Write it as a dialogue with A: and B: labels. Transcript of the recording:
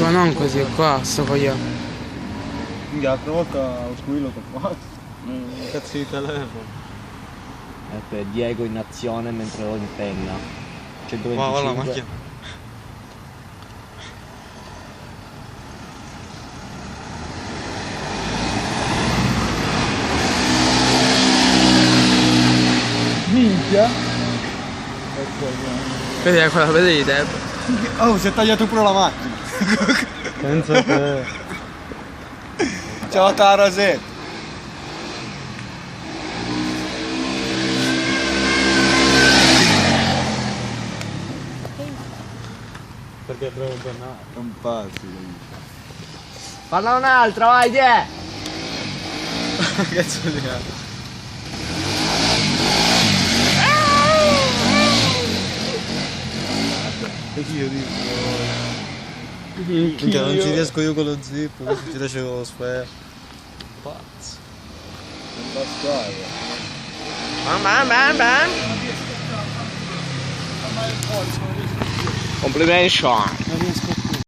A: Ma non così, qua sto cogliendo.
B: L'altra volta lo squillo t'ho fatto. Cazzo di telefono.
C: Ecco, Diego in azione mentre lo impenna. 125.
B: Ma la macchina. Minchia.
A: Vedi quella, vedi Deb.
B: Oh, si è tagliato pure la macchina.
A: Pensa te.
B: Ciao la rosetta.
A: Perché devo tornare?
B: Non passi.
C: Parla un'altra, vai, Diego!
B: Cazzo di cazzo. E io dico. Minchia, non ci riesco io con lo zip, non ci riesco con lo sfera. Pazzo. Non bastava.
C: Bam bam bam! Complimenti!
B: Non riesco